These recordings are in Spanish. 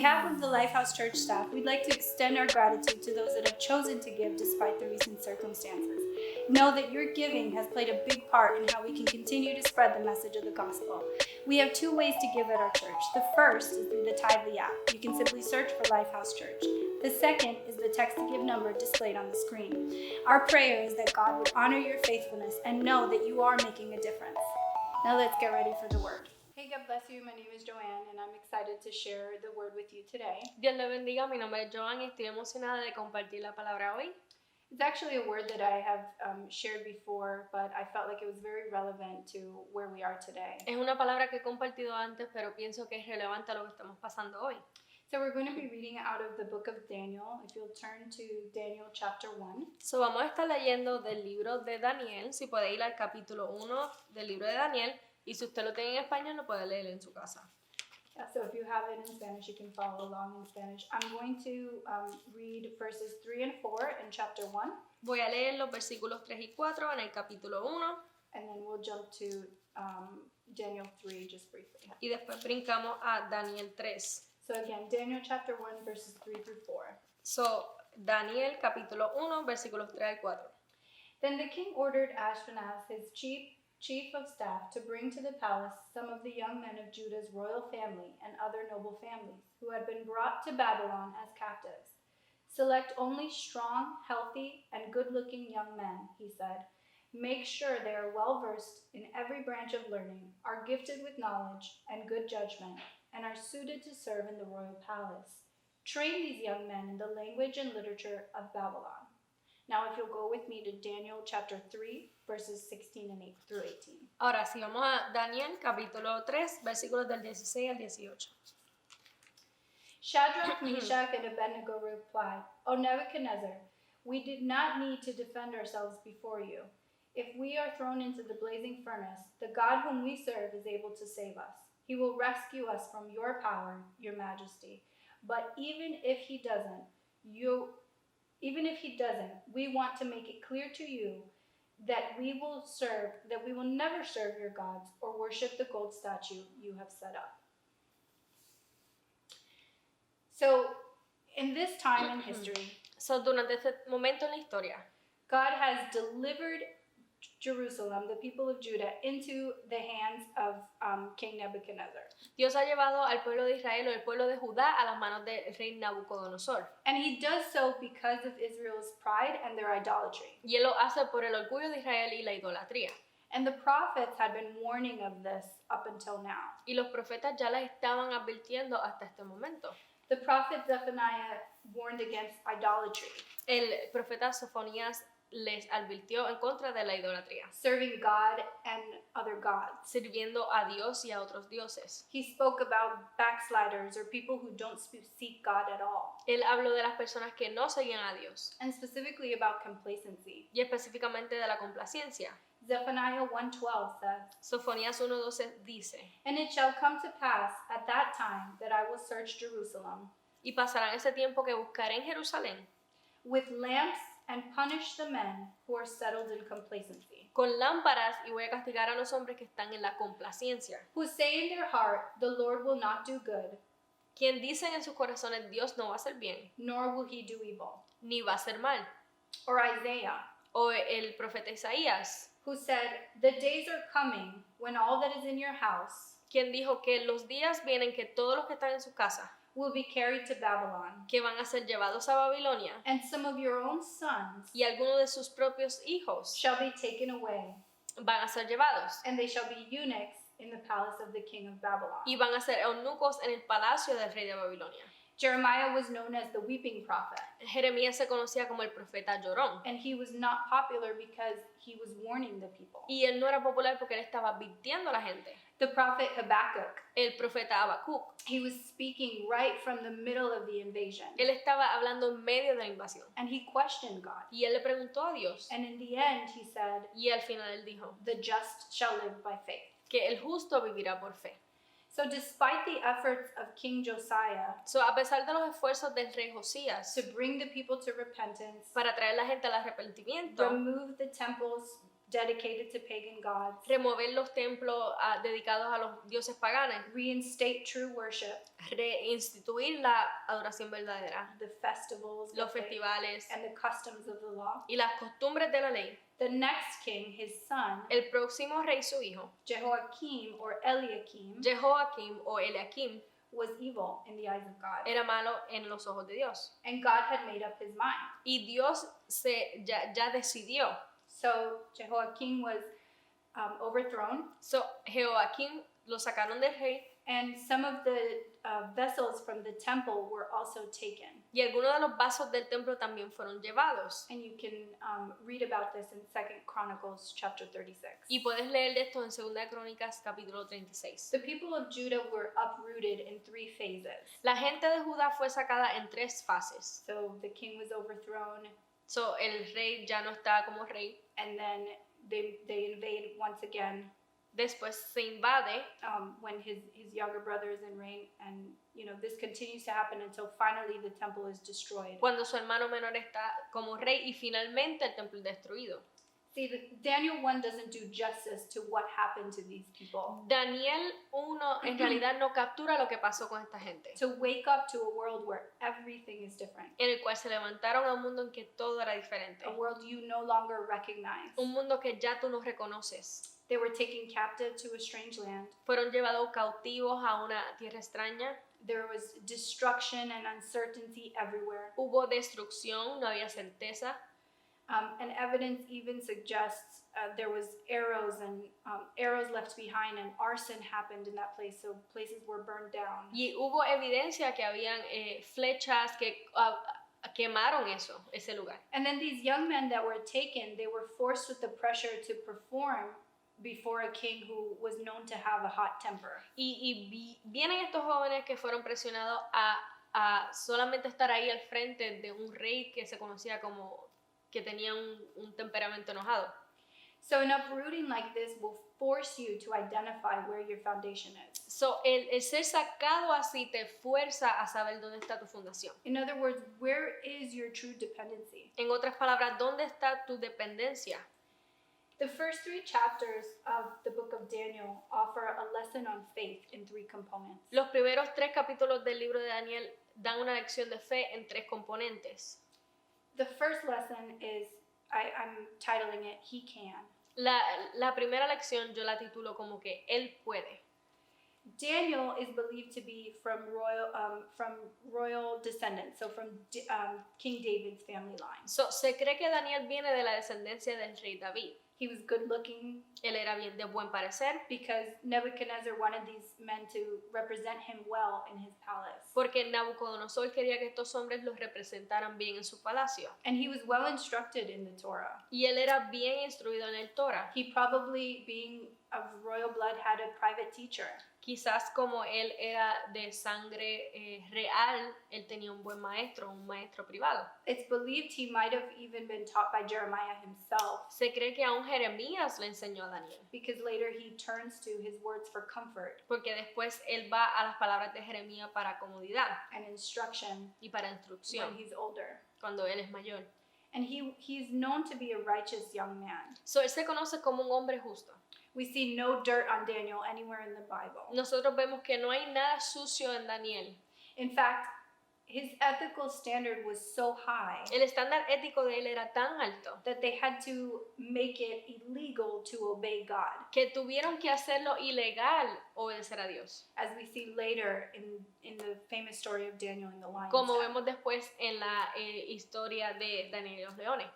On behalf of the Lifehouse Church staff, we'd like to extend our gratitude to those that have chosen to give despite the recent circumstances. Know that your giving has played a big part in how we can continue to spread the message of the gospel. We have two ways to give at our church. The first is through the Tithely app. You can simply search for Lifehouse Church. The second is the text to give number displayed on the screen. Our prayer is that God would honor your faithfulness and know that you are making a difference. Now let's get ready for the word. Hey, God bless you. My name is Joanne, and I'm excited to share the word with you today. Dios le bendiga, mi nombre es Joan y estoy emocionada de compartir la palabra hoy. It's actually a word that I have shared before, but I felt like it was very relevant to where we are today. Es una palabra que he compartido antes, pero pienso que es relevante a lo que estamos pasando hoy. So we're going to be reading out of the book of Daniel. If you'll turn to Daniel chapter 1. So vamos a estar leyendo del libro de Daniel. Si puede ir al capítulo 1 del libro de Daniel, y si usted lo tiene en español, lo puede leer en su casa. Yeah, so if you have it in Spanish, you can follow along in Spanish. I'm going to read verses 3 and 4 in chapter 1. Voy a leer los versículos 3 y 4 en el capítulo 1. And then we'll jump to Daniel 3 just briefly. Y después brincamos a Daniel 3. So again, Daniel chapter 1, verses 3 through 4. So, Daniel capítulo 1, versículos 3 al 4. Then the king ordered Ashpenaz, his chief of staff, to bring to the palace some of the young men of Judah's royal family and other noble families who had been brought to Babylon as captives. Select only strong, healthy, and good-looking young men, he said. Make sure they are well-versed in every branch of learning, are gifted with knowledge and good judgment, and are suited to serve in the royal palace. Train these young men in the language and literature of Babylon. Now, if you'll go with me to Daniel chapter 3, verses 16 and 8 through 18. Ahora sí, vamos a Daniel capítulo 3, versículos del 16 al 18. Shadrach, Meshach, and Abednego replied, O Nebuchadnezzar, we did not need to defend ourselves before you. If we are thrown into the blazing furnace, the God whom we serve is able to save us. He will rescue us from your power, your majesty. But even if he doesn't, we want to make it clear to you that we will never serve your gods or worship the gold statue you have set up. So, in this time in history, So, durante este momento en la historia, God has delivered Jerusalem, the people of Judah, into the hands of King Nebuchadnezzar. Dios ha llevado al pueblo de Israel o el pueblo de Judá a las manos del rey Nabucodonosor. And he does so because of Israel's pride and their idolatry. Y él lo hace por el orgullo de Israel y la idolatría. And the prophets had been warning of this up until now. Y los profetas ya las estaban advirtiendo hasta este momento. The prophet Zephaniah warned against idolatry, El profeta Sofonías les advirtió en contra de la idolatría, serving God and other gods. sirviendo a Dios y a otros dioses. He spoke about backsliders or people who don't seek God at all, Él habló de las personas que no seguían a Dios and specifically about complacency. y específicamente de la complacencia. Zephaniah 1:12 says, Sofonías 1:12 dice: And it shall come to pass at that time that I will search Jerusalem Y pasará ese tiempo que buscaré en Jerusalén with lamps and punish the men who are settled in complacency, con lámparas y voy a castigar a los hombres que están en la complacencia, who say in their heart, The Lord will not do good, quien dicen en sus corazones Dios no va a hacer bien, nor will he do evil. ni va a hacer mal. Or Isaiah, O el profeta Isaías, who said, The days are coming when all that is in your house quien dijo que los días vienen que todos los que están en su casa, will be carried to Babylon, que van a ser llevados a Babilonia, and some of your own sons y algunos de sus propios hijos shall be taken away, van a ser llevados, and they shall be eunuchs in the palace of the king of Babylon. y van a ser eunucos en el palacio del rey de Babilonia. Jeremiah was known as the weeping prophet, Jeremías se conocía como el profeta llorón, and he was not popular because he was warning the people. y él no era popular porque él estaba advirtiendo a la gente. The prophet Habakkuk, El profeta Habacuc, he was speaking right from the middle of the invasion, él estaba hablando en medio de la invasión, and he questioned God. y él le preguntó a Dios, And in the end, he said, y al final él dijo The just shall live by faith. que el justo vivirá por fe. So despite the efforts of King Josiah So, a pesar de los esfuerzos del rey Josías to bring the people to repentance, para traer a la gente al arrepentimiento, remove the temple's dedicated to pagan gods, remover los templos dedicados a los dioses paganos, reinstate true worship, reinstituir la adoración verdadera, the festivals, los that they- festivales and the customs of the law. y las costumbres de la ley. The next king, his son, El próximo rey, su hijo, Jehoiakim or Eliakim, Jehoiakim o Eliakim, was evil in the eyes of God. era malo en los ojos de Dios. And God had made up his mind. Y Dios ya decidió. So Jehoiakim was overthrown, So, Jehoiakim lo sacaron del rey and some of the vessels from the temple were also taken. y algunos de los vasos del templo también fueron llevados. And you can read about this in 2 Chronicles chapter 36. Y puedes leer de esto en 2 de Crónicas capítulo 36. The people of Judah were uprooted in 3 phases. La gente de Judá fue sacada en 3 fases. So the king was overthrown, So, el rey ya no está como rey. and then they invade once again Después se invade when his younger brother is in reign, and this continues to happen until finally the temple is destroyed. cuando su hermano menor está como rey y finalmente el templo es destruido. See, Daniel 1 doesn't do justice to what happened to these people. Daniel 1 en realidad no captura lo que pasó con esta gente, To wake up to a world where everything is different, en el cual se levantaron a un mundo en que todo era diferente, a world you no longer recognize. un mundo que ya tú no reconoces. They were taken captive to a strange land. Fueron llevados cautivos a una tierra extraña. There was destruction and uncertainty everywhere. Hubo destrucción, no había certeza. And evidence even suggests there was arrows and arrows left behind, and arson happened in that place, so places were burned down. Y hubo evidencia que habían flechas que quemaron ese lugar. And then these young men that were taken, they were forced with the pressure to perform before a king who was known to have a hot temper. Vienen estos jóvenes que fueron presionados a solamente estar ahí al frente de un rey que se conocía como que tenía un temperamento enojado. So an uprooting like this will force you to identify where your foundation is. So, el ser sacado así te fuerza a saber dónde está tu fundación. In other words, where is your true dependency? En otras palabras, ¿dónde está tu dependencia? The first 3 chapters of the book of Daniel offer a lesson on faith in 3 components. Los primeros 3 capítulos del libro de Daniel dan una lección de fe en 3 componentes. The first lesson is, I'm titling it, He Can. La primera lección yo la titulo como que Él puede. Daniel is believed to be from royal descendants, so from King David's family line. So, se cree que Daniel viene de la descendencia del rey David. He was good looking Él era bien de buen parecer because Nebuchadnezzar wanted these men to represent him well in his palace. porque Nabucodonosor quería que estos hombres los representaran bien en su palacio. And he was well instructed in the Torah. Y él era bien instruido en el Torah. He probably, being of royal blood, had a private teacher. Quizás como él era de sangre real, él tenía un buen maestro, un maestro privado. It's believed he might have even been taught by Jeremiah himself, Se cree que aún Jeremías le enseñó a Daniel, because later he turns to his words for comfort porque después él va a las palabras de Jeremías para comodidad and instruction y para when instrucción he's older. cuando él es mayor. And he's known to be a righteous young man. So, él se conoce como un hombre justo. We see no dirt on Daniel anywhere in the Bible. Nosotros vemos que no hay nada sucio en Daniel. In fact, his ethical standard was so high El estándar ético de él era tan alto that they had to make it illegal to obey God, que tuvieron que hacerlo ilegal obedecer a Dios. as we see later in the famous story of Daniel in the lion's Como den. vemos después en la historia de Daniel y los leones.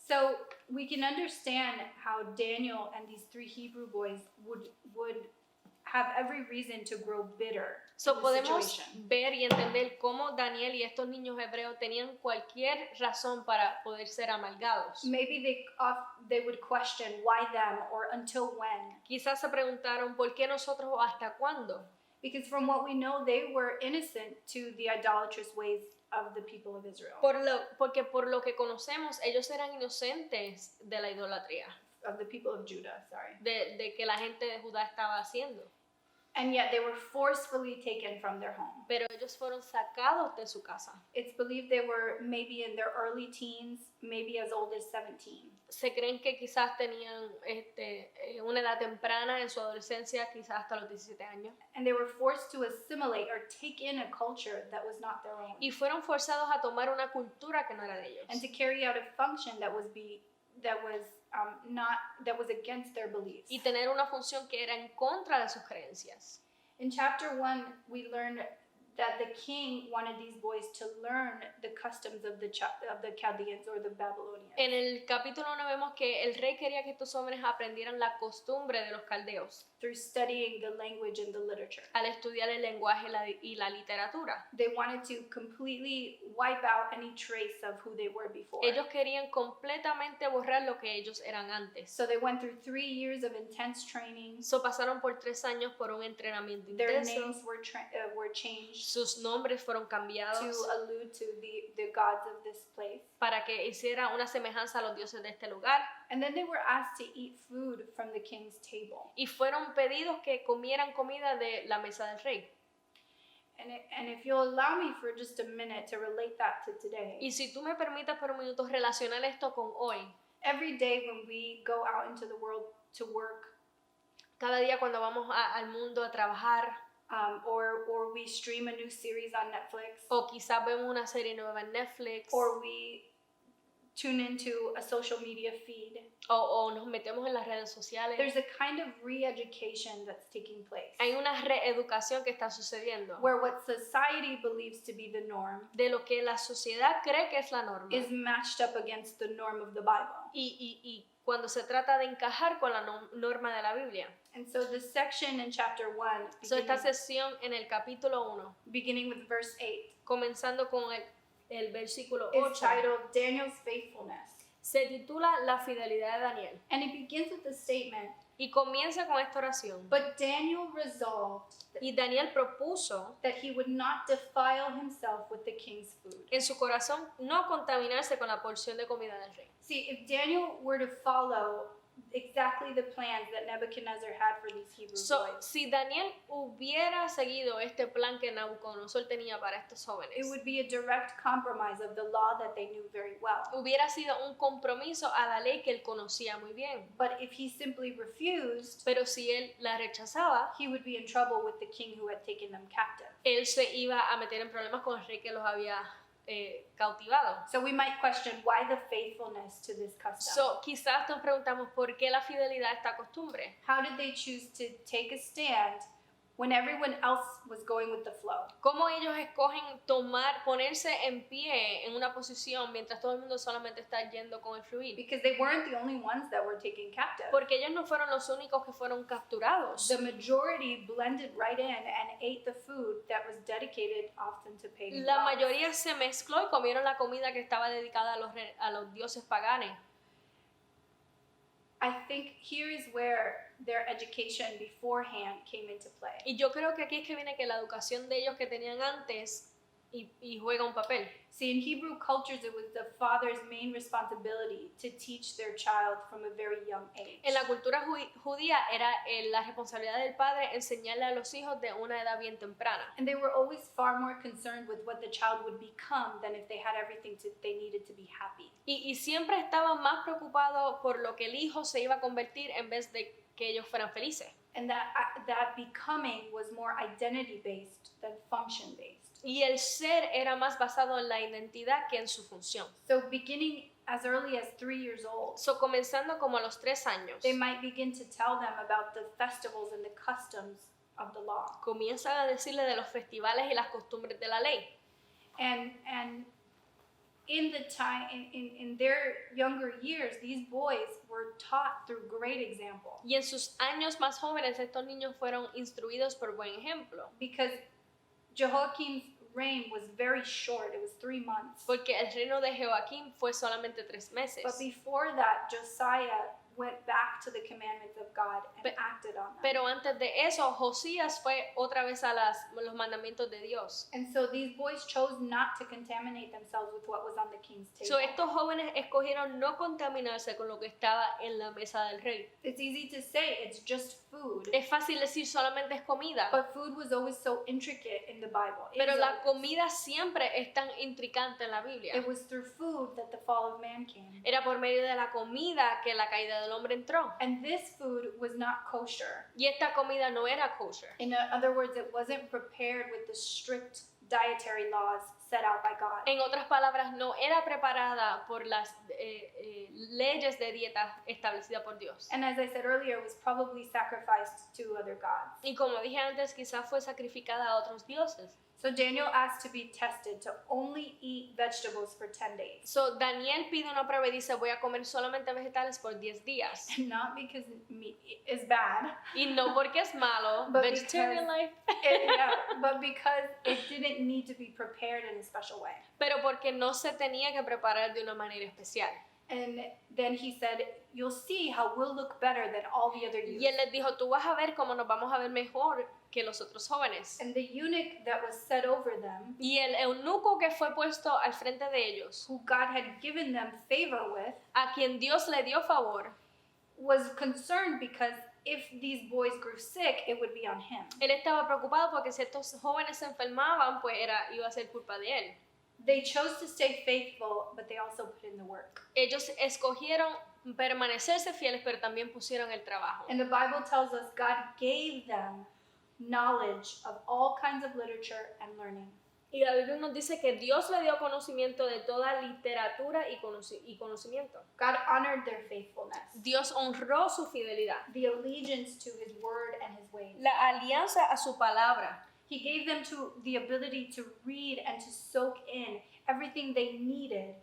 So we can understand how Daniel and these 3 Hebrew boys would have every reason to grow bitter So, in the podemos situation. ver y entender cómo Daniel y estos niños hebreos tenían cualquier razón para poder ser amargados. Maybe they would question why them or until when. Quizás se preguntaron por qué nosotros o hasta cuándo. Because from what we know, they were innocent to the idolatrous ways of the people of Israel, Porque por lo que conocemos, ellos eran inocentes de la idolatría, of the people of Judah, sorry. de que la gente de Judá estaba haciendo. and yet they were forcefully taken from their home. pero ellos fueron sacados de su casa. It's believed they were maybe in their early teens, maybe as old as 17. Se creen que quizás tenían una edad temprana en su adolescencia, quizás hasta los 17 años. And they were forced to assimilate or take in a culture that was not their own. Y fueron forzados a tomar una cultura que no era de ellos. And to carry out a function that was against their beliefs. Y tener una función que era en contra de sus creencias. In chapter 1, we learned that the king wanted these boys to learn the customs of the Chaldeans or the Babylonians. En el capítulo 1 vemos que el rey quería que estos hombres aprendieran la costumbre de los caldeos Through studying the language and the literature. al estudiar el lenguaje y la literatura. They wanted to completely wipe out any trace of who they were before. Ellos querían completamente borrar lo que ellos eran antes. So they went through 3 years of intense training. So pasaron por 3 años por un entrenamiento Their intenso. names were changed Sus nombres fueron cambiados to allude to the gods of this place. para que hiciera una semejanza a los dioses de este lugar. And then they were asked to eat food from the king's table. Y fueron pedidos que comieran comida de la mesa del rey. And if you'll allow me for just a minute to relate that to today. Y si tú me permites por un minuto relacionar esto con hoy, Every day when we go out into the world to work, cada día cuando vamos al mundo a trabajar, or we stream a new series on Netflix, o quizás vemos una serie nueva en Netflix, or we tune into a social media feed, o nos metemos en las redes sociales, there's a kind of re-education that's taking place, hay una reeducación que está sucediendo where what society believes to be the norm de lo que la sociedad cree que es la norma. is matched up against the norm of the Bible. Y cuando se trata de encajar con la norma de la Biblia. And so this section in chapter 1, So, esta sesión en el capítulo 1, beginning with verse 8, comenzando con el versículo is 8, titled Daniel's Faithfulness. se titula La fidelidad de Daniel. And it begins with the statement, Y comienza con esta oración. but Daniel resolved Y Daniel propuso that he would not defile himself with the king's food. en su corazón no contaminarse con la porción de comida del rey. See, if Daniel were to follow exactly the plans that Nebuchadnezzar had for these Hebrew So, boys, si Daniel hubiera seguido este plan que Nabucodonosor tenía para estos jóvenes, it would be a direct compromise of the law that they knew very well. hubiera sido un compromiso a la ley que él conocía muy bien. But if he simply refused, Pero si él la rechazaba, he would be in trouble with the king who had taken them captive. él se iba a meter en problemas con el rey que los había cautivado. So we might question why the faithfulness to this custom. So, quizás nos preguntamos por qué la fidelidad a esta costumbre. How did they choose to take a stand when everyone else was going with the flow? ¿Cómo ellos escogen ponerse en pie en una posición mientras todo el mundo solamente está yendo con el fluir? Because they weren't the only ones that were taken captive. Porque ellos no fueron los únicos que fueron capturados. The majority blended right in and ate the food that was dedicated often to pagan La gods. mayoría se mezcló y comieron la comida que estaba dedicada a los dioses paganos. I think here is where their education beforehand came into play. Y yo creo que aquí es que viene que la educación de ellos que tenían antes y juega un papel. See, in Hebrew cultures, it was the father's main responsibility to teach their child from a very young age. En la cultura judía era la responsabilidad del padre enseñarle a los hijos de una edad bien temprana. And they were always far more concerned with what the child would become than if they had everything they needed to be happy. Y siempre estaban más preocupados por lo que el hijo se iba a convertir en vez de que ellos fueran felices. And that becoming was more identity-based than function-based. Y el ser era más basado en la identidad que en su función. So beginning as early as 3 years old, So, comenzando como a los 3 años, they might begin to tell them about the festivals and the customs of the law. comienzan a decirle de los festivales y las costumbres de la ley. And in the time in their younger years, these boys were taught through great example. Y en sus años más jóvenes, estos niños fueron instruidos por buen ejemplo. Because Jehoiakim's reign was very short. It was 3 months. Porque el reino de Joaquín fue solamente 3 meses. But before that, Josiah went back to the commandments of God and Pe- acted on them. Pero antes de eso, Josías fue otra vez a los mandamientos de Dios. And so these boys chose not to contaminate themselves with what was on the king's table. So, estos jóvenes escogieron no contaminarse con lo que estaba en la mesa del rey. It's easy to say it's just food, Es fácil decir solamente es comida, but food was always so intricate in the Bible. It pero is la always. comida siempre es tan intricante en la Biblia. It was through food that the fall of man came. Era por medio de la comida que la caída del hombre entró. And this food was not kosher. Y esta comida no era kosher. In other words, it wasn't prepared with the strict dietary laws set out by God. En otras palabras, no era preparada por las leyes de dieta establecidas por Dios. And as I said earlier, it was probably sacrificed to other gods. Y como dije antes, quizás fue sacrificada a otros dioses. So Daniel asked to be tested to only eat vegetables for 10 days. So, Daniel pide una prueba y dice, voy a comer solamente vegetales por 10 días. And not because meat is bad, Y no porque es malo, But vegetarian because- life, but because it didn't need to be prepared in a special way. pero porque no se tenía que preparar de una manera especial. And then he said, you'll see how we'll look better than all the other Y youths. él les dijo, tú vas a ver cómo nos vamos a ver mejor que los otros jóvenes. And the eunuch that was set over them, Y el eunuco que fue puesto al frente de ellos, who God had given them favor with, a quien Dios le dio favor, was concerned because if these boys grew sick, it would be on him. él estaba preocupado porque si estos jóvenes se enfermaban, pues iba a ser culpa de él. They chose to stay faithful, but they also put in the work. Ellos escogieron permanecerse fieles, pero también pusieron el trabajo. And the Bible tells us God gave them knowledge of all kinds of literature and learning. Y la Biblia nos dice que Dios le dio conocimiento de toda literatura y conocimiento. God honored their faithfulness, Dios honró su fidelidad, the allegiance to his word and his ways. la alianza a su palabra. He gave them the ability to read and to soak in everything they needed,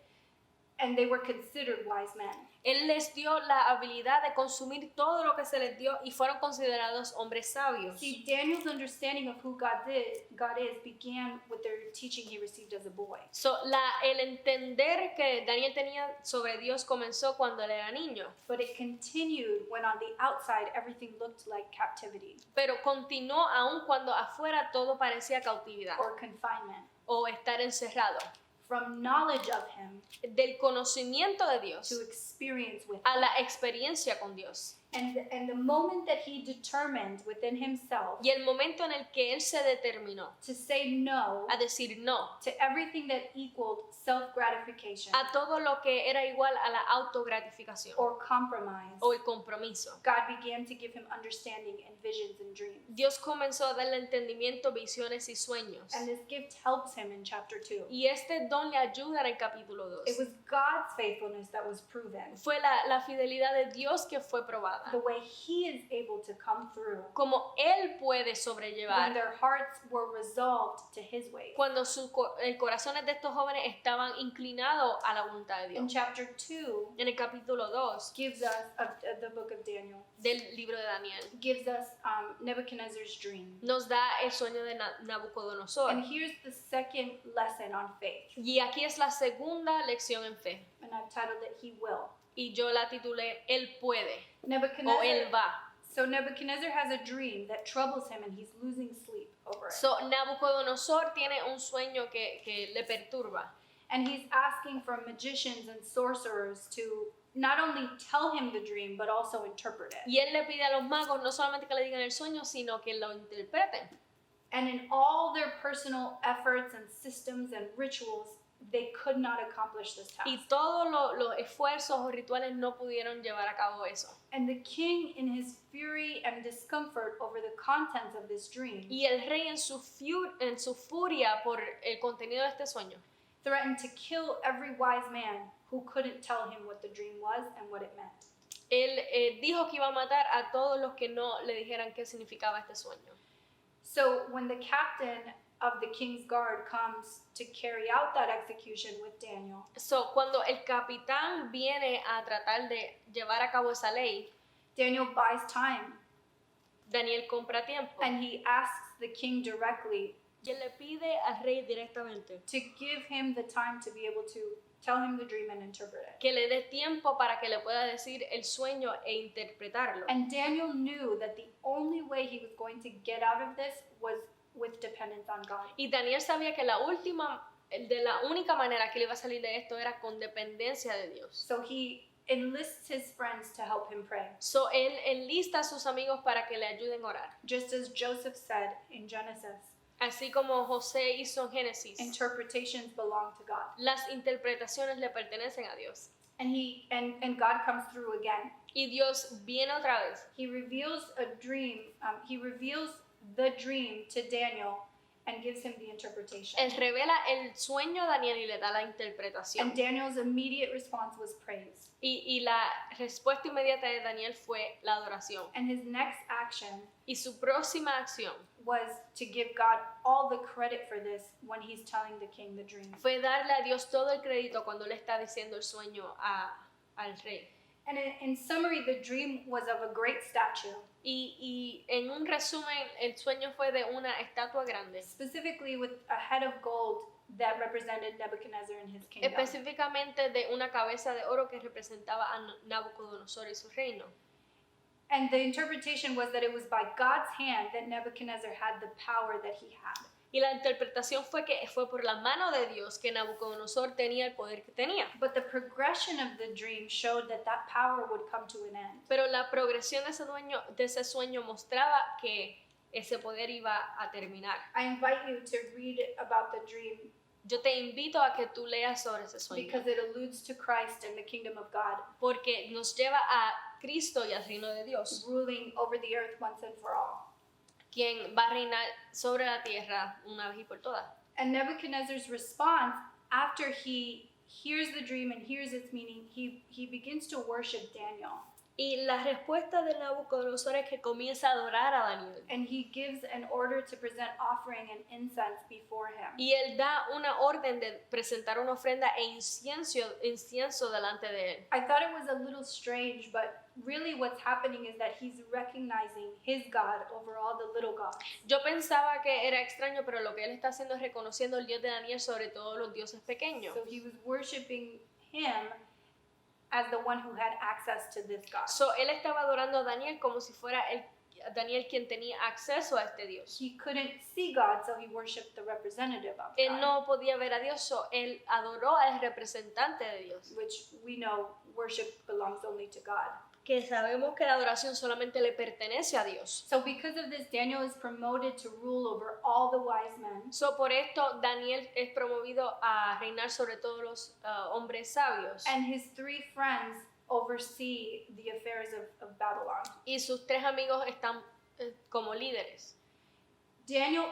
and they were considered wise men. Él les dio la habilidad de consumir todo lo que se les dio y fueron considerados hombres sabios. See, Daniel's understanding of who God is began with their teaching he received as a boy. So, el entender que Daniel tenía sobre Dios comenzó cuando él era niño, But it continued when on the outside everything looked like captivity pero continuó aún cuando afuera todo parecía cautividad or confinement. o estar encerrado. From knowledge of him Del conocimiento de Dios to experience with a him. la experiencia con Dios. And the moment that he determined within himself Y el momento en el que él se determinó to say no a decir no to everything that equaled self-gratification a todo lo que era igual a la autogratificación or compromise, o el compromiso, God began to give him understanding and visions and dreams. Dios comenzó a darle entendimiento, visiones y sueños. And this gift helps him in chapter 2. Y este don le ayuda en el capítulo 2. It was God's faithfulness that was proven. Fue la fidelidad de Dios que fue probada. The way he is able to come through Como él puede when sobrellevar their hearts were resolved to his ways. cuando el corazones de estos jóvenes estaban inclinados a la voluntad de In Dios. chapter 2 En el capítulo 2 gives us the book of Daniel del libro de Daniel gives us Nebuchadnezzar's dream. nos da el sueño de Nabucodonosor. And here's the second lesson on faith. Y aquí es la segunda lección en fe. And I've titled it He Will. Y yo la titulé Él puede o Nebuchadnezzar. Él va. So Nebuchadnezzar has a dream that troubles him and he's losing sleep over it. So, Nabucodonosor tiene un sueño que le perturba. And he's asking for magicians and sorcerers to not only tell him the dream, but also interpret it. Y él le pide a los magos no solamente que le digan el sueño, sino que lo interpreten. And in all their personal efforts and systems and rituals, they could not accomplish this task. Y todos los esfuerzos o rituales no pudieron llevar a cabo eso. And the king, in his fury and discomfort over the contents of this dream, Y el rey en su furia por el contenido de este sueño, threatened to kill every wise man who couldn't tell him what the dream was and what it meant. él dijo que iba a matar a todos los que no le dijeran qué significaba este sueño. So when the captain of the king's guard comes to carry out that execution with Daniel, So, cuando el capitán viene a tratar de llevar a cabo esa ley, Daniel buys time Daniel compra tiempo and he asks the king directly, Y él le pide al rey directamente to give him the time to be able to tell him the dream and interpret it. que le dé tiempo para que le pueda decir el sueño e interpretarlo. And Daniel knew that the only way he was going to get out of this was with dependence on God. Y Daniel sabía que la única manera que le iba a salir de esto era con dependencia de Dios. So he enlists his friends to help him pray. So él enlista a sus amigos para que le ayuden a orar. Just as Joseph said in Genesis, Así como José hizo en Génesis, interpretations belong to God. las interpretaciones le pertenecen a Dios. And God comes through again. Y Dios viene otra vez. He reveals a dream. He reveals the dream to Daniel and gives him the interpretation. Él revela el sueño a Daniel y le da la interpretación. And Daniel's immediate response was praise. Y la respuesta inmediata de Daniel fue la adoración. And his next action Y su próxima acción was to give God all the credit for this when he's telling the king the dream. fue darle a Dios todo el crédito cuando le está diciendo el sueño al rey. And in summary, the dream was of a great statue, Y en un resumen, el sueño fue de una estatua grande, specifically with a head of gold that represented Nebuchadnezzar and his kingdom. específicamente de una cabeza de oro que representaba a Nabucodonosor y su reino. And the interpretation was that it was by God's hand that Nebuchadnezzar had the power that he had. Y la interpretación fue que fue por la mano de Dios que Nabucodonosor tenía el poder que tenía. But the progression of the dream showed that that power would come to an end. Pero la progresión de ese sueño mostraba que ese poder iba a terminar. I invite you to read about the dream Yo te invito a que tú leas sobre ese sueño, because it alludes to Christ and the kingdom of God porque nos lleva a Cristo y al reino de Dios, ruling over the earth once and for all. quien va a reinar sobre la tierra una vez y por todas. And Nebuchadnezzar's response after he hears the dream and hears its meaning, he begins to worship Daniel. Y la respuesta de Nabucodonosor es que comienza a adorar a Daniel. And he gives an order to present offering and incense before him. Y él da una orden de presentar una ofrenda e incienso delante de él. I thought it was a little strange, but really what's happening is that he's recognizing his God over all the little gods. Yo pensaba que era extraño, pero lo que él está haciendo es reconociendo el Dios de Daniel sobre todos los dioses pequeños. So he was worshiping him as the one who had access to this God. So él estaba adorando a Daniel como si fuera Daniel quien tenía acceso a este Dios. He couldn't see God, so he worshipped the representative of Él God, no podía ver a Dios, so él adoró al representante de Dios. which we know worship belongs only to God. Que sabemos que la adoración solamente le pertenece a Dios. So because of this, Daniel is promoted to rule over all the wise men. So por esto Daniel es promovido a reinar sobre todos los hombres sabios. And his three friends oversee the affairs of Babylon. Y sus tres amigos están como líderes. Daniel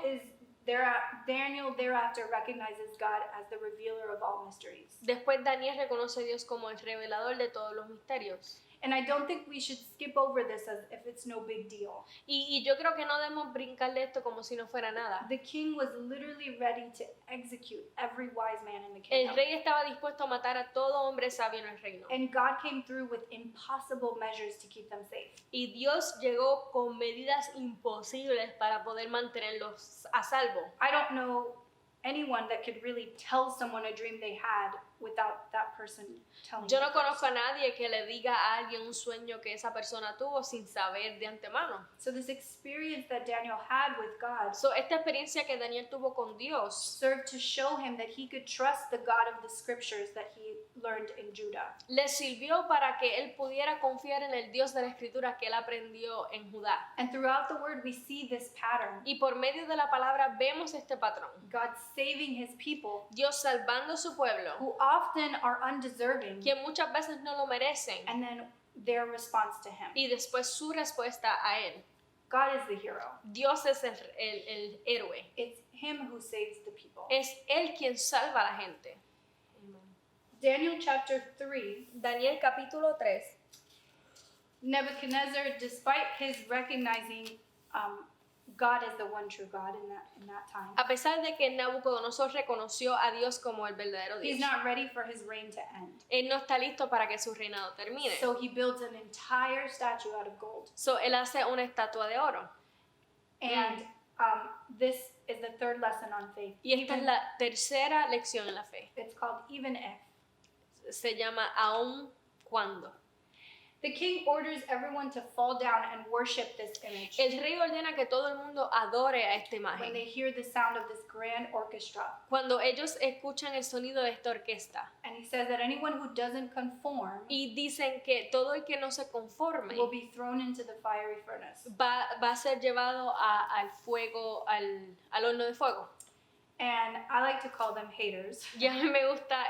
thereafter recognizes God as the revealer of all mysteries. Después Daniel reconoce a Dios como el revelador de todos los misterios. And I don't think we should skip over this as if it's no big deal. Y yo creo que no debemos brincarle esto como si no fuera nada. The king was literally ready to execute every wise man in the El kingdom. rey estaba dispuesto a matar a todo hombre sabio en el reino. And God came through with impossible measures to keep them safe. Y Dios llegó con medidas imposibles para poder mantenerlos a salvo. I don't know anyone that could really tell someone a dream they had without that person telling Yo them no conozco first. a nadie que le diga a alguien un sueño que esa persona tuvo sin saber de antemano. So this experience that Daniel had with God So, esta experiencia que Daniel tuvo con Dios served to show him that he could trust the God of the scriptures that he learned in Judah. le sirvió para que él pudiera confiar en el Dios de la Escritura que él aprendió en Judá. And throughout the word we see this pattern. Y por medio de la palabra vemos este patrón. God saving his people Dios salvando a su pueblo, who often are undeserving, que muchas veces no lo merecen, and then their response to him. y después su respuesta a él. God is the hero. Dios es el héroe. It's him who saves the people. Es él quien salva a la gente. Daniel chapter 3, Daniel capítulo 3. Nebuchadnezzar, despite his recognizing God as the one true God in that time, A pesar de que Nabucodonosor reconoció a Dios como el verdadero he's Dios, not ready for his reign to end. él no está listo para que su reinado termine. So he builds an entire statue out of gold. So, él hace una estatua de oro. And this is the third lesson on faith. Y esta es la tercera lección en la fe. It's called even if. Se llama aun cuando. The king orders everyone to fall down and worship this image El rey ordena que todo el mundo adore a esta when imagen. they hear the sound of this grand orchestra. Cuando ellos escuchan el sonido de esta orquesta. And he says that anyone who doesn't conform Y dicen que todo el que no se conforme will be thrown into the fiery furnace. va a ser llevado al fuego, al horno de fuego. And I like to call them haters. Y a mí me gusta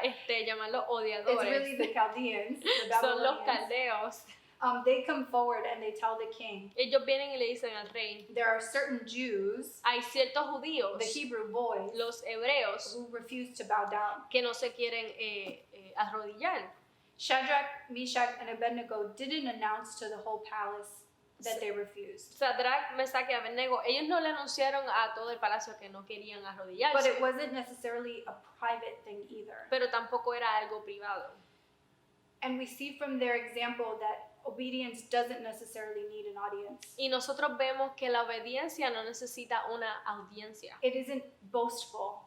llamarlos It's odiadores. really the Chaldeans, the Son los Babylonians. caldeos. They come forward and they tell the king, Ellos vienen y le dicen al rey, there are certain Jews, hay ciertos judíos, the Hebrew boys, los hebreos, who refuse to bow down. que no se quieren arrodillar. Shadrach, Meshach, and Abednego didn't announce to the whole palace that they refused. Sadrach, Mesach y Abednego, ellos no le anunciaron a todo el palacio que no querían But arrodillarse, it wasn't necessarily a private thing either. pero tampoco era algo privado. And we see from their example that obedience doesn't necessarily need an audience. Y nosotros vemos que la obediencia no necesita una audiencia. It isn't boastful.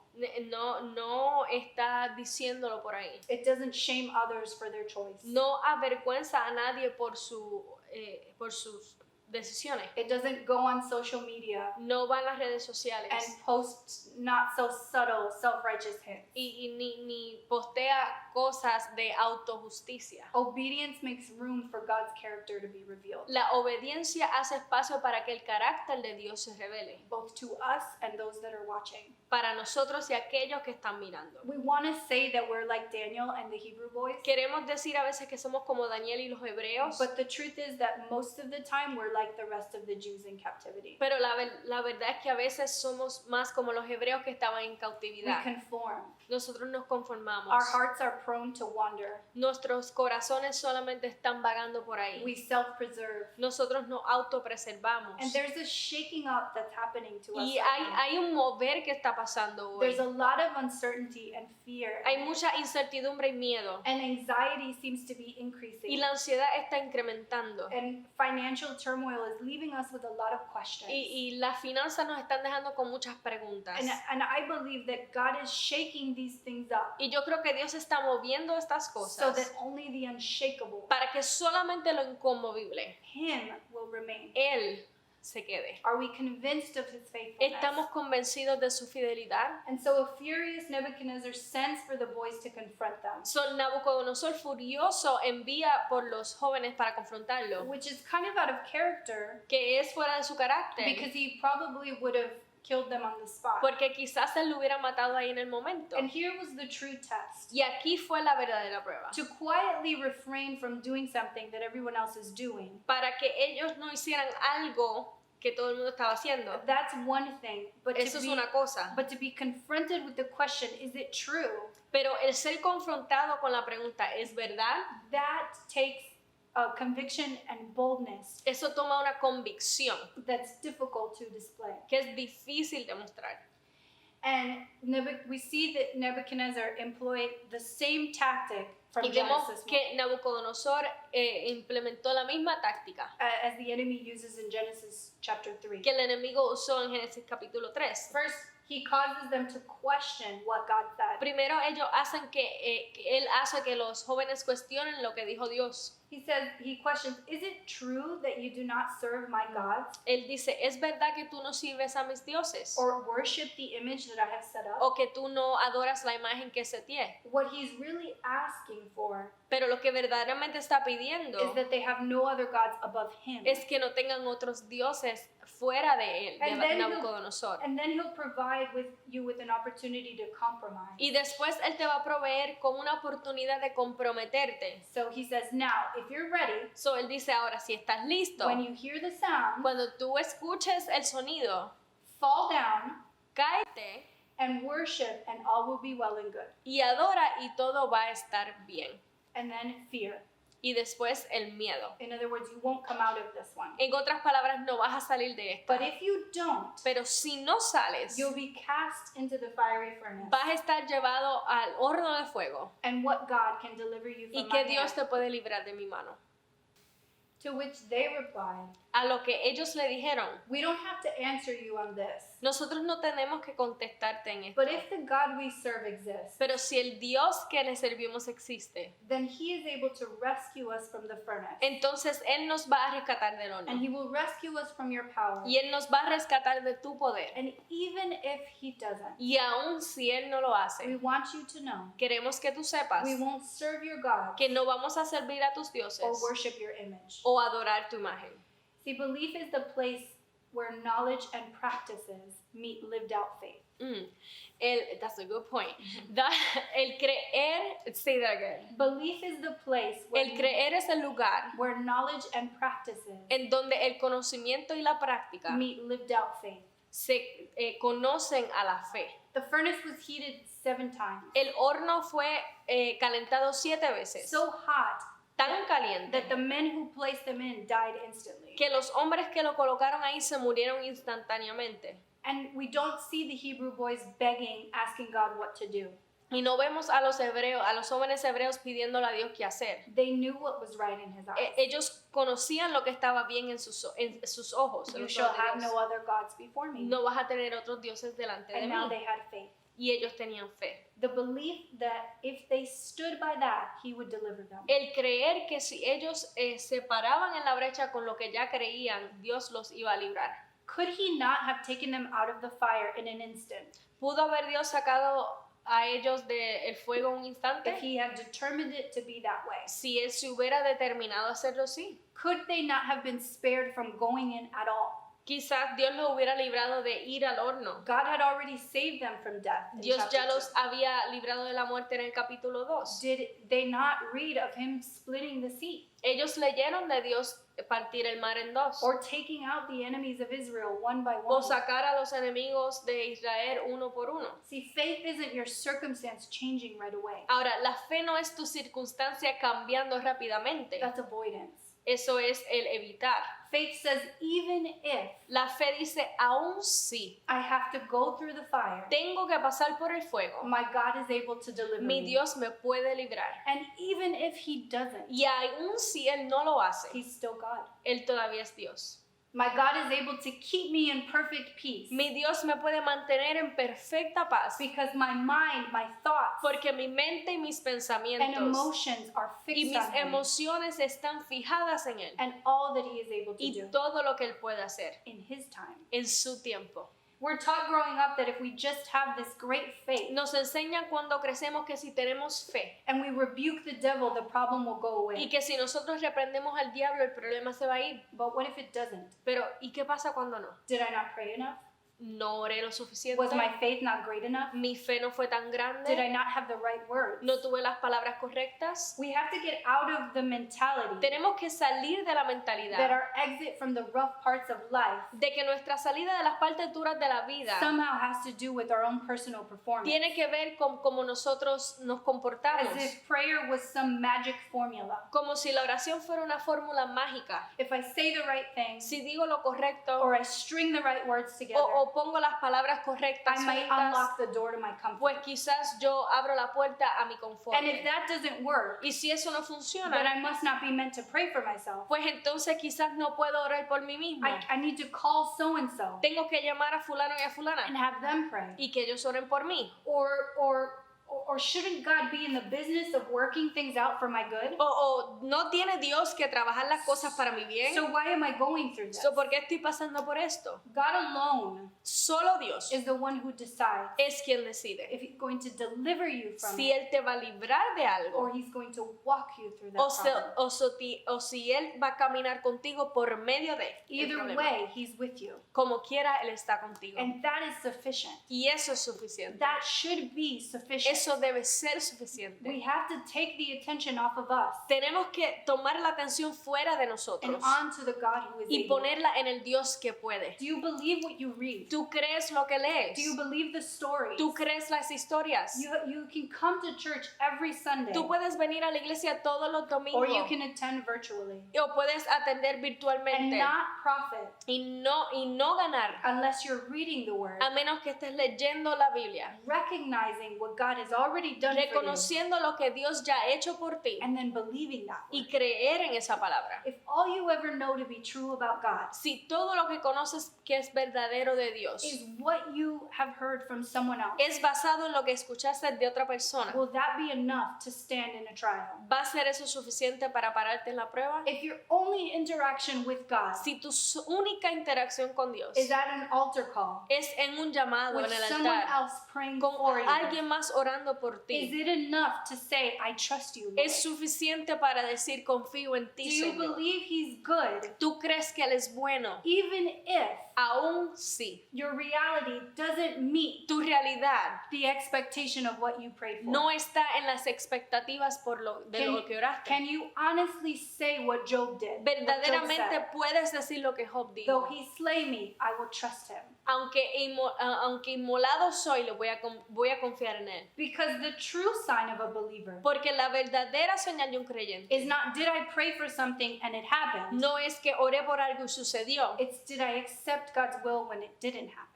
No está diciéndolo por ahí. It doesn't shame others for their choice. No avergüenza a nadie por sus decisiones. It doesn't go on social media No va a las redes sociales and post not so subtle self-righteous hints. y ni postea cosas de autojusticia. Obedience makes room for God's character to be revealed, La obediencia hace espacio para que el carácter de Dios se revele, both to us and those that are watching. para nosotros y aquellos que están mirando. We want to say that we're like Daniel and the Hebrew boys, Queremos decir a veces que somos como Daniel y los hebreos, but the truth is that most of the time we're like the rest of the Jews in captivity. pero la verdad es que a veces somos más como los hebreos que estaban en We cautividad. conform. Nosotros nos conformamos. Our hearts are prone to wander. Nuestros corazones solamente están vagando por ahí. We self-preserve. Nosotros nos autopreservamos. And there's a shaking up that's happening to us Y right now. hay un mover que está pasando hoy. There's a lot of uncertainty and fear. Hay mucha incertidumbre y miedo. And anxiety seems to be increasing. Y la ansiedad está incrementando. And financial turmoil is leaving us with a lot of questions. Y las finanzas nos están dejando con muchas preguntas. And I believe that God is shaking these things up Y yo creo que Dios está moviendo estas so cosas that only the unshakable, para que solamente lo inconmovible, Him, will remain. Él se quede. Are we convinced of His faithfulness? Estamos convencidos de su fidelidad. And so a furious Nebuchadnezzar sends for the boys to confront them, So, Nabucodonosor furioso envía por los jóvenes para confrontarlo, which is kind of out of character que es fuera de su carácter, because he probably would have killed them on the spot. porque quizás él lo hubiera matado ahí en el momento. And here was the true test. Y aquí fue la verdadera prueba. To quietly refrain from doing something that everyone else is doing, Para que ellos no hicieran algo que todo el mundo estaba haciendo. that's one thing. But Eso es una cosa. to be confronted with the question, is it true? Pero el ser confrontado con la pregunta, ¿es verdad? That takes conviction and boldness Eso toma una convicción that's difficult to display. que es difícil de mostrar. And we see that Nebuchadnezzar employed the same tactic from Y vemos Genesis 1, que Nabucodonosor implementó la misma táctica as the enemy uses in Genesis chapter 3. que el enemigo usó en Génesis capítulo 3. First, he causes them to question what God said. Primero ellos hacen que él hace que los jóvenes cuestionen lo que dijo Dios. He questions, is it true that you do not serve my gods Él dice, ¿es verdad que tú no sirves a mis dioses? or worship the image that I have set up? ¿O que tú no adoras la imagen que seteé? What he's really asking for Pero lo que verdaderamente está pidiendo is that they have no other gods above him. es que no tengan otros dioses fuera de él, And de then Nabucodonosor. And then he'll provide you with an opportunity to compromise. Y después él te va a proveer con una oportunidad de comprometerte. So he says, now, if you're ready, So él dice ahora, si estás listo, when you hear the sound, cuando tú escuches el sonido, fall down cáete and worship, and all will be well and good. y adora y todo va a estar bien. And then fear. Y después el miedo. In other words, you won't come out of this one. En otras palabras, no vas a salir de esta. But if you don't, Pero si no sales, you'll be cast into the fiery furnace. vas a estar llevado al horno de fuego. And what God can deliver you Y from que my Dios hand? te puede librar de mi mano. To which they replied, A lo que ellos le dijeron, we don't have to answer you on this. Nosotros no tenemos que contestarte en esto. But if the God we serve exists, Pero si el Dios que le servimos existe, then he is able to rescue us from the furnace. entonces Él nos va a rescatar del horno. And he will rescue us from your power. Y Él nos va a rescatar de tu poder. And even if he doesn't, Y aun si Él no lo we hace, want you to know queremos que tú sepas we won't serve your God que no vamos a servir a tus dioses or worship your image. o adorar tu imagen. See, belief is the place where knowledge and practices meet lived out faith. That's a good point. El creer, say that again. Belief is the place El creer es el lugar where knowledge and practices en donde el conocimiento y la práctica meet lived out faith. se conocen a la fe. The furnace was heated 7 times, El horno fue calentado 7 veces, so hot tan caliente that the men who placed them in died instantly. que los hombres que lo colocaron ahí se murieron instantáneamente. And we don't see the Hebrew boys begging, asking God what to do. Y no vemos a los hebreos, a los jóvenes hebreos pidiéndole a Dios qué hacer. They knew what was right in his eyes. Ellos conocían lo que estaba bien en sus ojos. en You los shall ojos de have Dios. no other gods before me. No vas a tener otros dioses delante de And now mí. they had faith. Y ellos tenían fe. The belief that if they stood by that, he would deliver them. El creer que si ellos se paraban en la brecha con lo que ya creían, Dios los iba a librar. Could he not have taken them out of the fire in an instant ¿Pudo haber Dios sacado a ellos del fuego un if instante? he had determined it to be that way? Si Él se hubiera determinado hacerlo así. Could they not have been spared from going in at all? Quizás Dios los hubiera librado de ir al horno. God had already saved them from death. in Dios chapter ya los 2. había librado de la muerte en el capítulo 2. Did they not read of him splitting the sea Ellos leyeron de Dios partir el mar en dos. or taking out the enemies of Israel one by O one? sacar a los enemigos de Israel uno por uno. See, faith isn't your circumstance changing right away. Ahora, la fe no es tu circunstancia cambiando rápidamente. That's avoidance. Eso es el evitar. Faith says, even if La fe dice, aún si I have to go through the fire, tengo que pasar por el fuego, my God is able to deliver mi me. Dios me puede librar. And even if he doesn't, Y aún si Él no lo hace, he's still God. Él todavía es Dios. My God is able to keep me in perfect peace Mi Dios me puede mantener en perfecta paz because my mind, my thoughts, porque mi mente y mis and pensamientos emotions are y fixed mis on him emociones están fijadas en Él and all that he is able to y do todo lo que Él puede hacer in his time. en su tiempo. We're taught growing up that if we just have this great faith Nos enseñan cuando crecemos que si tenemos fe and we rebuke the devil, the problem will go y away. que si nosotros reprendemos al diablo el problema se va a ir. But what if it doesn't? Pero ¿y qué pasa cuando no? Did I not pray enough? No oré lo suficiente. Was my faith not great enough? Mi fe no fue tan Did I grande. not have the right words? No tuve las palabras correctas. We have to get out of the mentality Tenemos que salir de la that mentalidad our exit from the rough parts of life de que nuestra salida de las partes duras de la vida somehow has to do with our own personal performance. tiene que ver con cómo nosotros nos comportamos. As if prayer was some magic formula. Como si la oración fuera una fórmula mágica. If I say the right thing Si digo lo correcto or I string the right words together, o pongo las palabras correctas I might juntas, unlock the door to my comfort. pues quizás yo abro la puerta a mi confort. And if that doesn't work, Y si eso no then funciona, I must not be meant to pray for myself. pues entonces quizás no puedo orar por mí mismo. I need to call so and so Tengo que llamar a fulano y a and fulana have them pray. y que ellos oren por mí. Or shouldn't God be in the business of working things out for my good? O no tiene Dios que trabajar las cosas para mi bien. So why am I going through this? ¿Por qué estoy pasando por esto? God alone Solo Dios is the one who decides es quien decide if he's going to deliver you from si it Él te va a librar de algo or he's going to walk you through that o problem. o si Él va a caminar contigo por medio de el Either problema. way, he's with you. Como quiera, Él está contigo. And that is sufficient. Y eso es suficiente. That should be sufficient. Eso debe ser suficiente. We have to take the attention off of us Tenemos que tomar la atención fuera de and nosotros onto the God who is y able. ponerla en el Dios que puede. Do you believe what you read? ¿Tú crees lo que lees? Do you believe the stories? ¿Tú crees las historias? You can come to church every Sunday, Tú puedes venir a la iglesia todos los or domingos you can attend virtually o puedes atender and virtualmente not profit y no ganar unless you're reading the Word, a menos que estés leyendo la Biblia recognizing what God has has already done for you, reconociendo lo que Dios ya ha hecho por ti and then believing that y word. creer en esa palabra. If all you ever know to be true about God Si todo lo que conoces que es verdadero de Dios is what you have heard from someone else, es basado en lo que escuchaste de otra persona, will that be enough to stand in a trial? ¿va a ser eso suficiente para pararte en la prueba? If your only interaction with God Si tu única interacción con Dios is at an altar call es en un llamado with en el someone altar, else praying con for you, alguien más orando por is ti, it enough to say, I trust you, Lord? es suficiente para decir confío en Do ti, you Señor? believe He's good, ¿Tú crees que Él es bueno? even if Aún sí. your reality doesn't meet Tu realidad the expectation of what you prayed for? no está en las expectativas de lo que oraste. Can you honestly say what Job did? What Job Verdaderamente said? puedes decir lo que Job Though dijo. he slay me, I will trust him. Aunque inmolado soy, voy a confiar en Él. Because the true sign of a believer Porque la verdadera señal de un creyente is not, did I pray for something and it happened? no es que oré por algo y sucedió. It's, did I accept God's will when it didn't happen?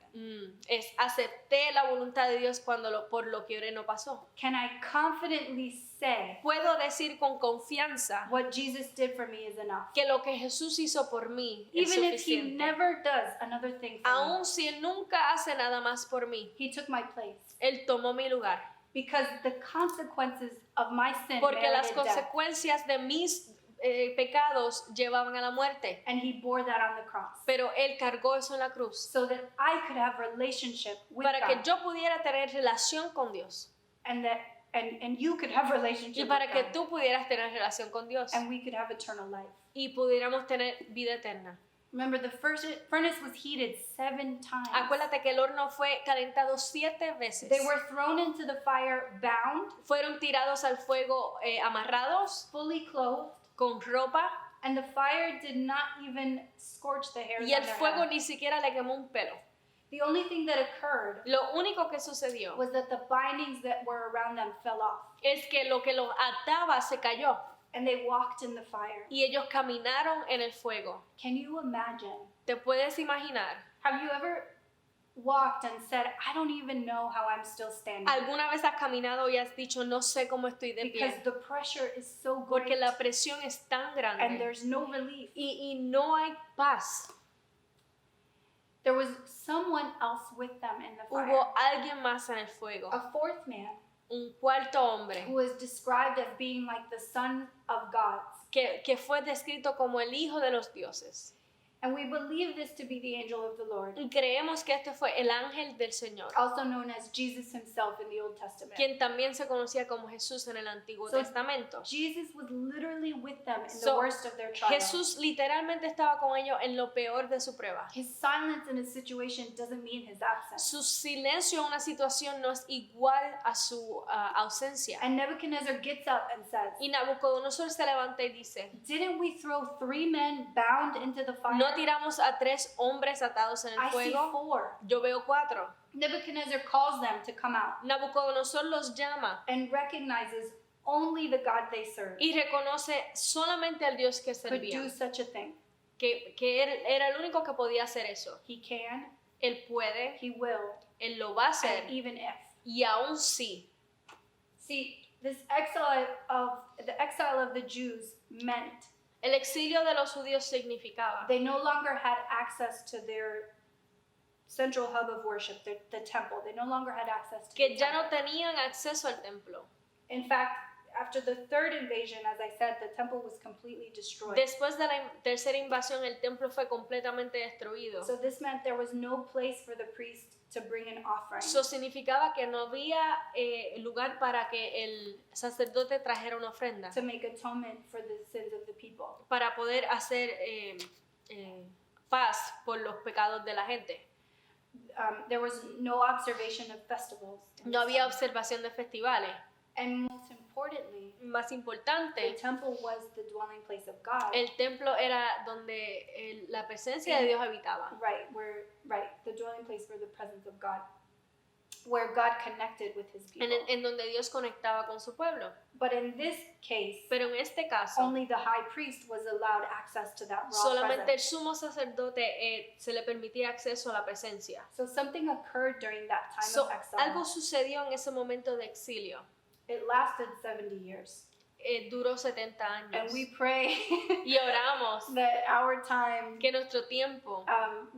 Es acepté la voluntad de Dios por lo que oré no pasó. Can I confidently say Puedo decir con confianza what Jesus did for me is enough? que lo que Jesús hizo por mí es Even if he suficiente. never does another thing for me, Aun si Él nunca hace nada más por mí, he took my place. Él tomó mi lugar. Because the consequences of my sin Porque las merited death, consecuencias de mis pecados llevaban a la muerte. and he bore that on the cross, Pero Él cargó eso en la cruz so that I could have relationship with para que God, yo pudiera tener relación con Dios and that and you could have y relationship para with que God, tú pudieras tener relación con Dios and we could have eternal life. y pudiéramos tener vida eterna. Remember, the first furnace was heated 7 times. Acuérdate que el horno fue calentado 7 veces. They were thrown into the fire bound, Fueron tirados al fuego amarrados, fully clothed, con ropa, and the fire did not even scorch the hairs y on el their fuego head. ni siquiera le quemó un pelo. The only thing that occurred Lo único que sucedió was that the bindings that were around them fell off, es que lo que los ataba se cayó and they walked in the fire. y ellos caminaron en el fuego. Can you imagine? ¿Te puedes imaginar? Have you ever walked and said, I don't even know how I'm still standing? ¿Alguna vez has caminado y has dicho no sé cómo estoy de Because pie? the pressure is so Porque great, la presión es tan and grande there's no relief. y no hay paz. There was someone else with them in the fire. Hubo alguien más en el fuego, A fourth man un cuarto hombre who was described as being like the son of God. que fue descrito como el hijo de los dioses. And we believe this to be the angel of the Lord, Y creemos que este fue el ángel del Señor, also known as Jesus himself in the Old Testament. quien también se conocía como Jesús en el Antiguo So, Testamento. Jesus was literally with them in the So, worst of their trial. Jesús literalmente estaba con ellos en lo peor de su prueba. His silence in a situation doesn't mean his absence. Su silencio en una situación no es igual a su ausencia. And Nebuchadnezzar gets up and says, Y Nabucodonosor se levanta y dice, didn't we throw 3 men bound into the fire? ¿no tiramos a 3 hombres atados en el I see fuego? 4. Yo veo 4. Nebuchadnezzar calls them to come out Nabucodonosor los llama and recognizes only the God they serve y reconoce solamente al Dios que could do servía, such a thing. que él era el único que podía hacer eso. He can, Él puede, he will, Él lo va a hacer, and even if. y aún sí. See, this exile of the Jews meant El exilio de los judíos significaba they no longer had access to their central hub of worship, the temple. They no longer had access to que the ya temple. no tenían acceso al templo. In fact, after the third invasion, as I said, the temple was completely destroyed. Después de la tercera invasión, el templo fue completamente destruido. So this meant there was no place for the priest to bring an offering. Eso significaba que no había lugar para que el sacerdote trajera una ofrenda To make atonement for the sins of the people. para poder hacer paz por los pecados de la gente. There was no observation of festivals. in No the había sun. observación de festivales. And most importantly, Más the importante, temple was the dwelling place of God. el templo era donde la presencia de Dios habitaba. The dwelling place for the presence of God. where God connected with his people. en donde Dios conectaba con su pueblo. But in this case, Pero en este caso, only the high priest was allowed access to that raw solamente el presence. sumo sacerdote se le permitía acceso a la presencia. So something occurred during that time So, of exile. algo sucedió en ese momento de exilio. It lasted 70 years. Duró 70 And años. we pray Y oramos that our time que nuestro tiempo,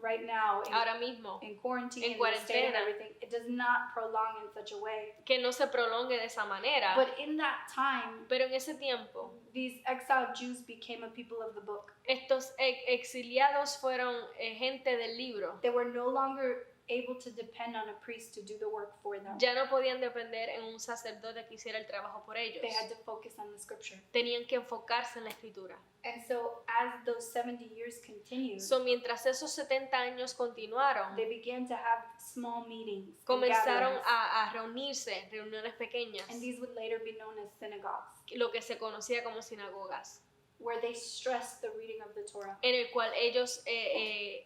right now ahora mismo, in quarantine en and the state and cuarentena, everything, it does not prolong in such a way. que no se prolongue de esa manera. But in that time, Pero en ese tiempo, these exiled Jews became a people of the book. estos exiliados fueron gente del libro. They were no longer able to depend on a priest to do the work for them. Ya no podían depender en un sacerdote que hiciera el trabajo por ellos. They had to focus on the scripture. Tenían que enfocarse en la escritura. And so as those 70 years continued, So, mientras esos 70 años continuaron, they began to have small meetings and comenzaron gatherings. a reunirse, reuniones pequeñas, And these would later be known as synagogues, lo que se conocía como sinagogas, where they stressed the reading of the Torah. en el cual ellos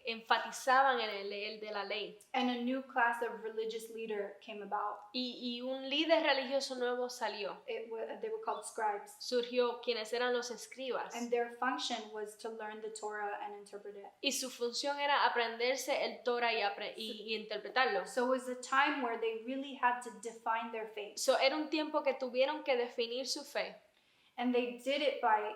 enfatizaban en el leer de la ley. And a new class of religious leader came about. Y un líder religioso nuevo salió. They were called scribes. Surgió quienes eran los escribas. And their function was to learn the Torah and interpret it. Y su función era aprenderse el Torah y interpretarlo. So it was a time where they really had to define their faith. So, era un tiempo que tuvieron que definir su fe. And they did it by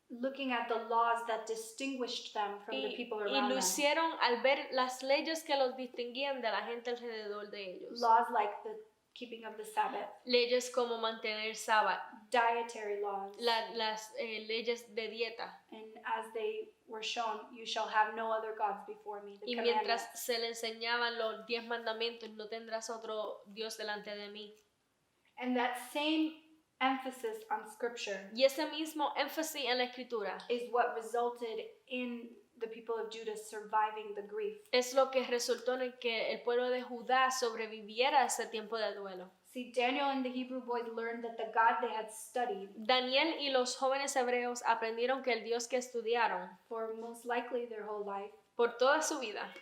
looking at the laws that distinguished them from the people Y around lo them. hicieron al ver las leyes que los distinguían de la gente alrededor de ellos. Laws like the keeping of the Sabbath, Leyes como mantener sábado, dietary laws, las leyes de dieta. and as they were shown, you shall have no other gods before me. The Y commandments. mientras se le enseñaban los 10 mandamientos, no tendrás otro Dios delante de mí. And that same emphasis on scripture Y ese mismo énfasis en la escritura is what resulted in the people of Judah surviving the grief. es lo que resultó en que el pueblo de Judá sobreviviera a ese tiempo de duelo. See, Daniel and the Hebrew boys learned that the God they had studied Daniel y los jóvenes hebreos aprendieron que el Dios que estudiaron for most likely their whole life por toda su vida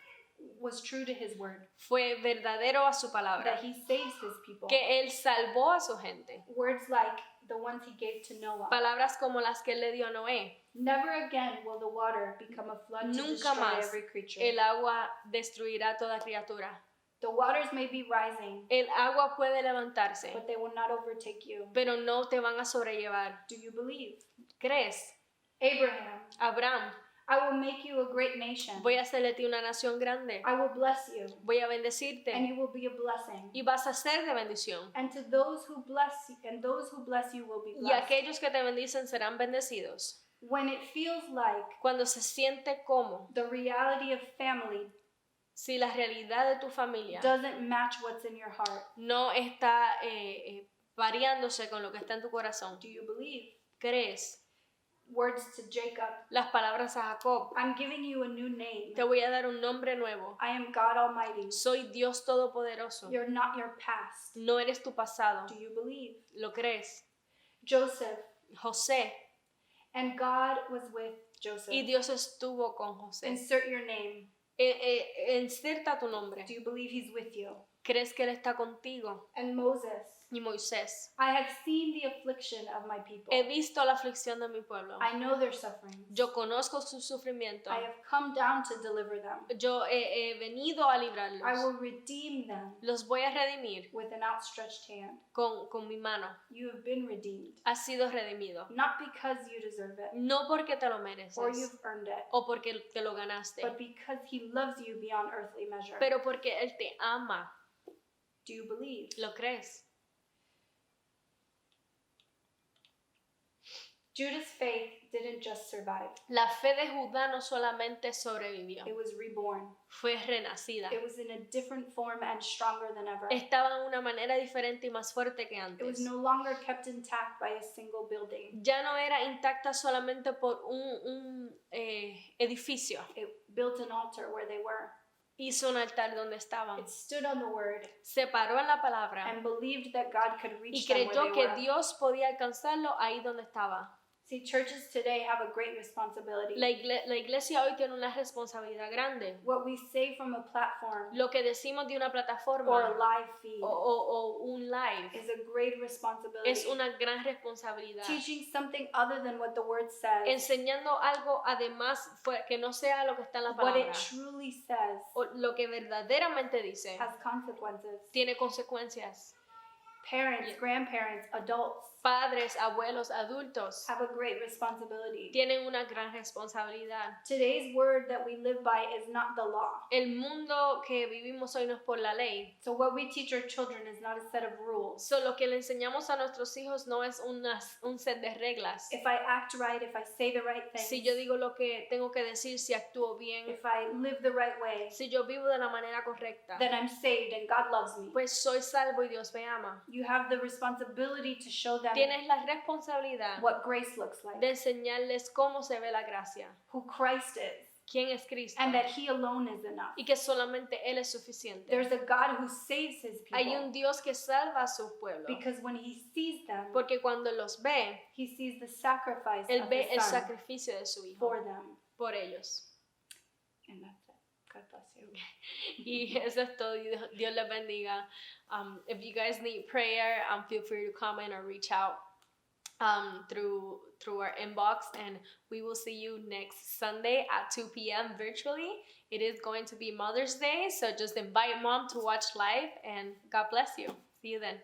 was true to his word, fue verdadero a su palabra, that he saves his people. que él salvó a su gente. Words like the ones he gave to Noah. Palabras como las que él le dio a Noé. Never again will the water become a flood to Nunca destroy más every creature. el agua destruirá toda criatura. The waters may be rising, El agua puede levantarse, but they will not overtake you. pero no te van a sobrellevar. Do you believe? ¿Crees? Abraham, Abraham, I will make you a great nation. voy a hacerle de ti una nación grande. I will bless you, Voy a and bendecirte you will be a blessing. y vas a ser de bendición. And to those who bless you, and those who bless you will be Y blessed. aquellos que te bendicen serán bendecidos. When it feels like Cuando se siente como the reality of family si la realidad de tu familia doesn't match what's in your heart, no está variándose con lo que está en tu corazón. do you believe? ¿Crees? Words to Jacob, Las palabras a Jacob. I'm giving you a new name. Te voy a dar un nombre nuevo. I am God Almighty. Soy Dios Todopoderoso. You're not your past. No eres tu pasado. Do you believe? ¿Lo crees? Joseph, José. and God was with Joseph. Y Dios estuvo con José. Insert your name. Inserta tu nombre. Do you believe he's with you? ¿Crees que Él está contigo? And Moses, Y Moisés. I have seen the affliction of my people. He visto la aflicción de mi pueblo. I know their suffering. Yo conozco su sufrimiento. I have come down to deliver them. Yo he venido a I librarlos. will redeem them Los voy a redimir with an outstretched hand. con mi mano. You have been redeemed, Has sido redimido. not because you deserve it No porque te lo or mereces you've earned it, o porque te lo ganaste, but because he loves you beyond earthly measure. pero porque Él te ama. Do you believe? ¿Lo crees? Judah's faith didn't just survive. La fe de Judá no solamente sobrevivió, It was reborn. fue renacida. It was in a different form and stronger than ever. Estaba de una manera diferente y más fuerte que It was antes. no longer kept intact by a single building. Ya no era intacta solamente por un edificio. It built an altar where they were. Hizo un altar donde estaban. It stood on the word Se paró en la palabra and believed that God could y reach them where creyó they que were. Dios podía alcanzarlo ahí donde estaba. See, churches today have a great responsibility. La iglesia hoy tiene una responsabilidad grande. What we say from a platform Lo que decimos de una or a plataforma live feed o un live is a great responsibility. es una gran responsabilidad. Teaching something other than what the word says, Enseñando algo además que no sea lo que está en la what it palabra truly says, o lo que verdaderamente dice, has consequences. tiene consecuencias. Parents, grandparents, adults Padres, abuelos, adultos have a great responsibility. tienen una gran responsabilidad. Today's word that we live by is not the law. El mundo que vivimos hoy no es por la ley. So what we teach our children is not a set of rules. So, lo que le enseñamos a nuestros hijos no es un set de reglas. If I act right, if I say the right thing, Si yo digo lo que tengo que decir, si actúo bien, if I live the right way, si yo vivo de la manera correcta, then I'm saved and God loves me. pues soy salvo y Dios me ama. You have the responsibility to show them Tienes la responsabilidad what grace looks like, de enseñarles cómo se ve la gracia, who Christ is, quién es Cristo and that He alone is enough. y que solamente Él es suficiente. There's a God who saves His Hay people un Dios que salva a su pueblo, because when He sees them, porque cuando los ve, He sees the sacrifice Él of ve el His Son sacrificio de su Hijo for them. por ellos. And that's it. God bless you. Y eso es todo. Dios les bendiga. If you guys need prayer, feel free to comment or reach out through our inbox, and we will see you next Sunday at 2 p.m. virtually. It is going to be Mother's Day, so just invite mom to watch live, and God bless you. See you then.